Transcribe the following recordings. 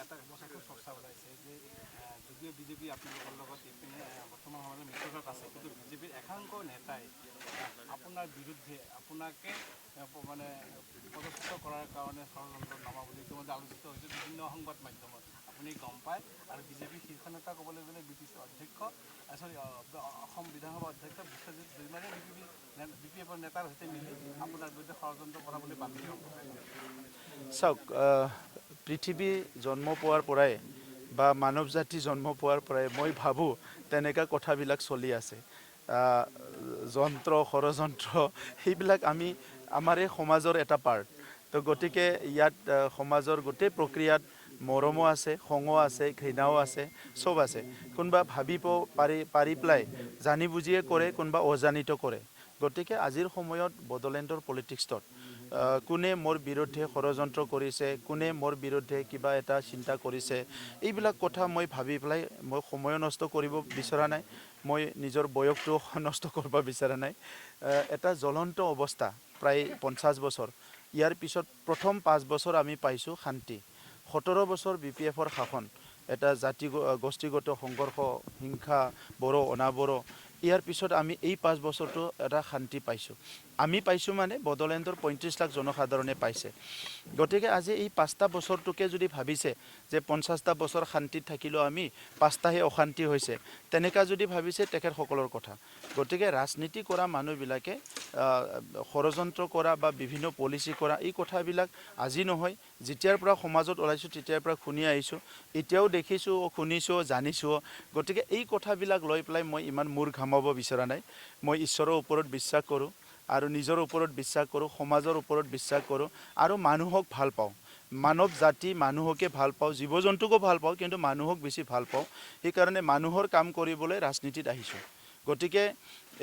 এটা কথা খুব চৰ্চা ওলাইছে যে যদিও বিজেপি আপোনালোকৰ লগত এইপিনে বৰ্তমান সময়ত মিত্ৰতাত আছে, কিন্তু বিজেপিৰ একাংশ নেতাই আপোনাৰ বিৰুদ্ধে আপোনাকে মানে পদচ্যুত কৰাৰ কাৰণে ষড়যন্ত্ৰ নামা বুলি ইতিমধ্যে আলোচিত হৈছে বিভিন্ন সংবাদ মাধ্যমত। আপুনি গম পায়, আৰু বিজেপিৰ শীৰ্ষ নেতা ক'বলৈ গ'লে BTC অধ্যক্ষ অসম বিধানসভা অধ্যক্ষ বিশ্বজিৎ দৈমাৰে BPFৰ নেতাৰ সৈতে মিলি আপোনাৰ বিৰুদ্ধে ষড়যন্ত্ৰ কৰা বুলি বাতৰি সম্প্ৰচাৰ কৰে। চাওক, পৃথিৱী জন্ম পোৱাৰ পৰাই বা মানৱ জাতি জন্ম পোৱাৰ পৰাই মই ভাবোঁ তেনেকুৱা কথাবিলাক চলি আছে। যন্ত্ৰ ষড়যন্ত্ৰ সেইবিলাক আমাৰ এই সমাজৰ এটা পাৰ্ট। তো গতিকে ইয়াত সমাজৰ গোটেই প্ৰক্ৰিয়াত মৰমো আছে, খঙো আছে, ঘৃণাও আছে, চব আছে। কোনোবা ভাবিব পাৰি পেলাই জানি বুজিয়ে কৰে, কোনোবা অজানিত কৰে। গতিকে আজিৰ সময়ত বড়োলেণ্ডৰ পলিটিক্সত কোনে মোৰ বিৰুদ্ধে ষড়যন্ত্ৰ কৰিছে, কোনে মোৰ বিৰুদ্ধে কিবা এটা চিন্তা কৰিছে, এইবিলাক কথা মই ভাবি পেলাই মই সময় নষ্ট কৰিব বিচৰা নাই। মই নিজৰ বয়সটো নষ্ট কৰিব বিচৰা নাই। এটা জ্বলন্ত অৱস্থা প্ৰায় 50 বছৰ। ইয়াৰ পিছত প্ৰথম 5 বছৰ আমি পাইছোঁ শান্তি। 17 বছৰ BPFৰ শাসন, এটা গোষ্ঠীগত সংঘৰ্ষ, হিংসা, বড়ো অনাবড়ো। ইয়াৰ পিছত আমি এই 5 বছৰটো এটা শান্তি পাইছোঁ। আমি পাইছোঁ মানে বড়োলেণ্ডৰ 35 লাখ জনসাধাৰণে পাইছে। গতিকে আজি এই 5টা বছৰটোকে যদি ভাবিছে যে 50টা বছৰ শান্তিত থাকিলেও আমি 5টাহে অশান্তি হৈছে, তেনেকুৱা যদি ভাবিছে তেখেতসকলৰ কথা। গতিকে ৰাজনীতি কৰা মানুহবিলাকে ষড়যন্ত্ৰ কৰা বা বিভিন্ন পলিচি কৰা এই কথাবিলাক আজি নহয়, যেতিয়াৰ পৰা সমাজত ওলাইছোঁ তেতিয়াৰ পৰা শুনি আহিছোঁ। এতিয়াও দেখিছোঁ, শুনিছোঁ, জানিছোঁ। গতিকে এই কথাবিলাক লৈ পেলাই মই ইমান মূৰ ঘামাব বিচৰা নাই। মই ঈশ্বৰৰ ওপৰত বিশ্বাস কৰোঁ, আৰু নিজৰ ওপৰত বিশ্বাস কৰোঁ, সমাজৰ ওপৰত বিশ্বাস কৰোঁ, আৰু মানুহক ভাল পাওঁ। মানৱ জাতি মানুহকে ভাল পাওঁ, জীৱ জন্তুকো ভাল পাওঁ, কিন্তু মানুহক বেছি ভাল পাওঁ। সেইকাৰণে মানুহৰ কাম কৰিবলৈ ৰাজনীতিত আহিছোঁ। গতিকে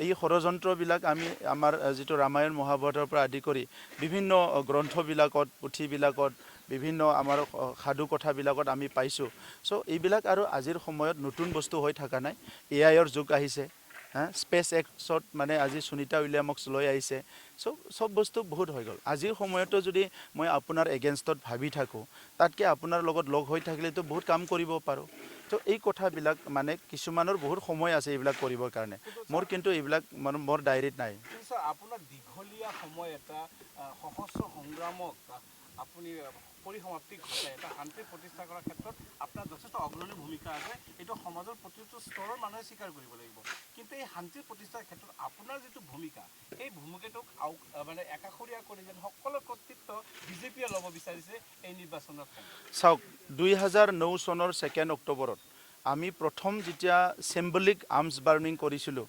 এই ষড়যন্ত্ৰবিলাক আমাৰ যিটো ৰামায়ণ মহাভাৰতৰ পৰা আদি কৰি বিভিন্ন গ্ৰন্থবিলাকত, পুথিবিলাকত, বিভিন্ন আমাৰ সাধু কথাবিলাকত আমি পাইছোঁ। চ' এইবিলাক আৰু আজিৰ সময়ত নতুন বস্তু হৈ থকা নাই। AIৰ যুগ আহিছে। স্পেচ এক্সত মানে আজি সুনীতা উইলিয়ামক লৈ আহিছে। চব বস্তু বহুত হৈ গ'ল। আজিৰ সময়তো যদি মই আপোনাৰ এগেইনষ্টত ভাবি থাকোঁ, তাতকৈ আপোনাৰ লগত লগ হৈ থাকিলেতো বহুত কাম কৰিব পাৰোঁ। তো এই কথাবিলাক মানে কিছুমানৰ বহুত সময় আছে এইবিলাক কৰিবৰ কাৰণে। মোৰ কিন্তু এইবিলাক মোৰ ডায়েৰীত নাই। আপোনাৰ দীঘলীয়া সময় এটা সহস্ৰ সংগ্ৰামক আপুনি পৰিসমাপ্তি ঘটাই এটা শান্তি প্ৰতিষ্ঠা কৰাৰ ক্ষেত্ৰত আপোনাৰ যথেষ্ট অগ্ৰণী ভূমিকা আছে। এইটো সমাজৰ প্ৰতিটো স্তৰৰ মানুহে স্বীকাৰ কৰিব লাগিব। কিন্তু এই শান্তি প্ৰতিষ্ঠাৰ ক্ষেত্ৰত আপোনাৰ যিটো ভূমিকা, সেই ভূমিকাটোক মানে একাষৰীয়া কৰি যেন সকলো কৰ্তৃত্ব বিজেপিয়ে ল'ব বিচাৰিছে এই নিৰ্বাচনত। চাওক, 2009 চনৰ 2 অক্টোবৰত আমি প্ৰথম যেতিয়া চিম্বলিক আৰ্মছ বাৰ্ণিং কৰিছিলোঁ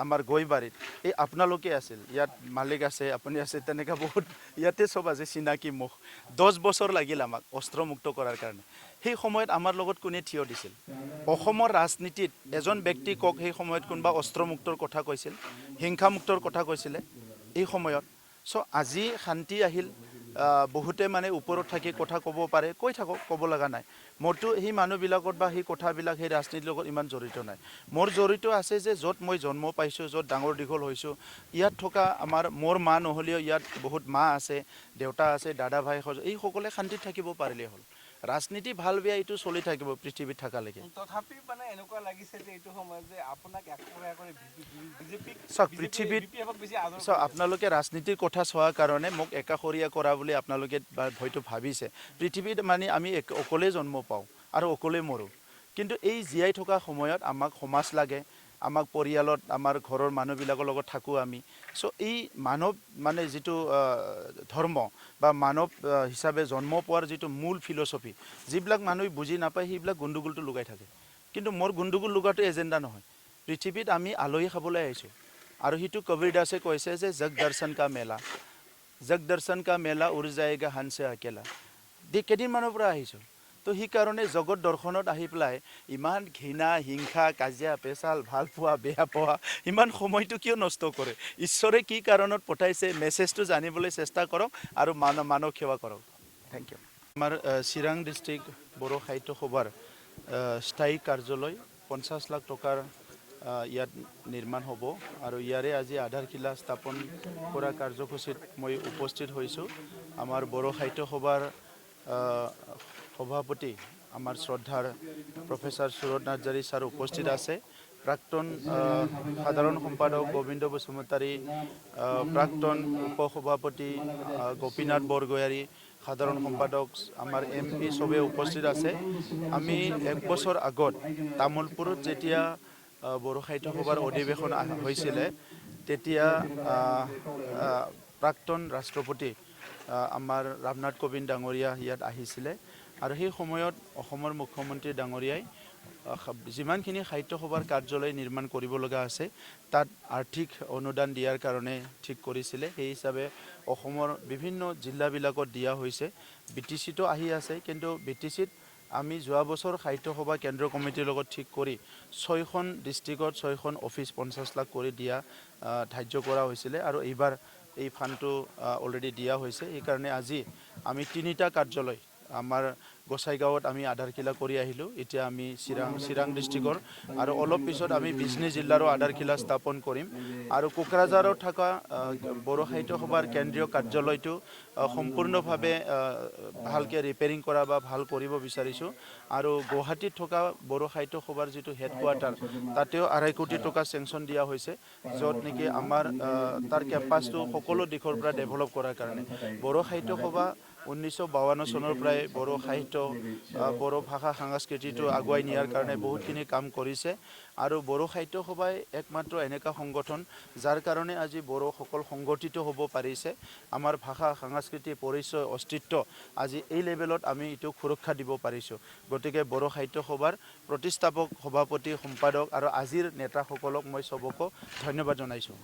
আমাৰ গৈবাৰীত, এই আপোনালোকে আছিল, ইয়াত মালিক আছে, আপুনি আছে, তেনেকৈ বহুত ইয়াতে চব আছে চিনাকি মুখ। 10 বছৰ লাগিল আমাক অস্ত্ৰমুক্ত কৰাৰ কাৰণে। সেই সময়ত আমাৰ লগত কোনে থিয় দিছিল? অসমৰ ৰাজনীতিত এজন ব্যক্তি কওক, সেই সময়ত কোনোবা অস্ত্ৰমুক্তৰ কথা কৈছিল, হিংসামুক্তৰ কথা কৈছিলে এই সময়ত? চ' আজি শান্তি আহিল। বহুতে মানে ওপৰত থাকি কথা ক'ব পাৰে, কৈ থাকক, ক'ব লগা নাই। মোৰতো সেই মানুহবিলাকত বা সেই কথাবিলাক সেই ৰাজনীতিৰ লগত ইমান জড়িত নাই। মোৰ জড়িত আছে যে য'ত মই জন্ম পাইছোঁ, য'ত ডাঙৰ দীঘল হৈছোঁ, ইয়াত থকা মোৰ মা নহ'লেও ইয়াত বহুত মা আছে, দেউতা আছে, দাদা ভাই, এইসকলে শান্তিত থাকিব পাৰিলে হ'ল। ৰাজনীতি ভাল বেয়া এইটো চলি থাকিব পৃথিৱীত থকালৈকে। তথাপি মানে এনেকুৱা লাগিছে যে এইটো সময়ত যে আপোনাক বিজেপিক আপোনালোকে ৰাজনীতিৰ কথা চোৱাৰ কাৰণে মোক একাষৰীয়া কৰা বুলি আপোনালোকে হয়তো ভাবিছে। পৃথিৱীত মানে আমি অকলেই জন্ম পাওঁ আৰু অকলেই মৰোঁ। কিন্তু এই জীয়াই থকা সময়ত আমাক সমাজ লাগে, আমাক পৰিয়ালত আমাৰ ঘৰৰ মানুহবিলাকৰ লগত থাকোঁ আমি। চ' এই মানৱ মানে যিটো ধৰ্ম বা মানৱ হিচাপে জন্ম পোৱাৰ যিটো মূল ফিলচফি, যিবিলাক মানুহে বুজি নাপায় সেইবিলাক গণ্ডগোলটো লগাই থাকে। কিন্তু মোৰ গণ্ডগোল লগোৱাটো এজেণ্ডা নহয়। পৃথিৱীত আমি আলহী খাবলৈ আহিছোঁ, আৰু সেইটো কবীৰ দাসে কৈছে যে জগ দৰ্শন কা মেলা উৰ যায়েগা হানছে আকেলা। কেইদিনমানৰ পৰা আহিছোঁ। তো সেইকাৰণে জগত দৰ্শনত আহি পেলাই ইমান ঘৃণা, হিংসা, কাজিয়া পেচাল, ভাল পোৱা, বেয়া পোৱা, ইমান সময়টো কিয় নষ্ট কৰে? ঈশ্বৰে কি কাৰণত পঠাইছে মেছেজটো জানিবলৈ চেষ্টা কৰক, আৰু মানৱ সেৱা কৰক। Thank you. আমাৰ চিৰাং ডিষ্ট্ৰিক্ট বড়ো সাহিত্য সভাৰ স্থায়ী কাৰ্যালয় 50 লাখ টকাৰ ইয়াত নিৰ্মাণ হ'ব, আৰু ইয়াৰে আজি আধাৰশিলা স্থাপন কৰা কাৰ্যসূচীত মই উপস্থিত হৈছোঁ। আমাৰ বড়ো সাহিত্য সভাৰ সভাপতি আমাৰ শ্ৰদ্ধাৰ প্ৰফেসৰ সুৰজ নাৰ্জাৰী ছাৰ উপস্থিত আছে, প্ৰাক্তন সাধাৰণ সম্পাদক গোবিন্দ বসুমতাৰী, প্ৰাক্তন উপসভাপতি গোপীনাথ বৰগোহাঞি, সাধাৰণ সম্পাদক আমাৰ MP চবে উপস্থিত আছে। আমি এক বছৰ আগত তামোলপুৰত যেতিয়া বড়ো সাহিত্য সভাৰ অধিৱেশন হৈছিলে, তেতিয়া প্ৰাক্তন ৰাষ্ট্ৰপতি আমাৰ ৰামনাথ কোবিন্দ ডাঙৰীয়া ইয়াত আহিছিলে আৰু সেই সময়ত অসমৰ মুখ্যমন্ত্ৰী ডাঙৰীয়াই যিমানখিনি সাহিত্য সভাৰ কাৰ্যালয় নিৰ্মাণ কৰিব লগা আছে তাত আৰ্থিক অনুদান দিয়াৰ কাৰণে ঠিক কৰিছিলে। সেই হিচাপে অসমৰ বিভিন্ন জিলাবিলাকত দিয়া হৈছে। BTCতো আহি আছে, কিন্তু BTCত আমি যোৱা বছৰ সাহিত্য সভা কেন্দ্ৰ কমিটিৰ লগত ঠিক কৰি 6খন ডিষ্ট্ৰিক্টত 6খন অফিচ 50 লাখ কৰি দিয়া ধাৰ্য কৰা হৈছিলে আৰু এইবাৰ এই ফাণ্ডটো অলৰেডি দিয়া হৈছে। সেইকাৰণে আজি আমি 3টা কাৰ্যালয় আমাৰ গোসাইগাঁৱত আমি আধাৰশিলা কৰি আহিলোঁ। এতিয়া আমি চিৰাং ডিষ্ট্ৰিক্টৰ আৰু অলপ পিছত আমি বিজনী জিলাৰো আধাৰশিলা স্থাপন কৰিম আৰু কোকৰাঝাৰত থকা বড়ো সাহিত্য সভাৰ কেন্দ্ৰীয় কাৰ্যালয়টো সম্পূৰ্ণভাৱে ভালকৈ ৰিপেয়াৰিং কৰা বা ভাল কৰিব বিচাৰিছোঁ আৰু গুৱাহাটীত থকা বড়ো সাহিত্য সভাৰ যিটো হেডকোৱাৰ্টাৰ তাতেও 2.5 কোটি টকা চেংচন দিয়া হৈছে, য'ত নেকি আমাৰ তাৰ কেম্পাছটো সকলো দিশৰ পৰা ডেভেলপ কৰাৰ কাৰণে। বড়ো সাহিত্য সভা 1952 চনৰ পৰাই বড়ো সাহিত্য বড়ো ভাষা সংস্কৃতিটো আগুৱাই নিয়াৰ কাৰণে বহুতখিনি কাম কৰিছে আৰু বড়ো সাহিত্য সভাই একমাত্ৰ এনেকুৱা সংগঠন যাৰ কাৰণে আজি বড়োসকল সংগঠিত হ'ব পাৰিছে। আমাৰ ভাষা সংস্কৃতি পৰিচয় অস্তিত্ব আজি এই লেভেলত আমি এইটো সুৰক্ষা দিব পাৰিছোঁ। গতিকে বড়ো সাহিত্য সভাৰ প্ৰতিষ্ঠাপক সভাপতি সম্পাদক আৰু আজিৰ নেতাসকলক মই চবকো ধন্যবাদ জনাইছোঁ।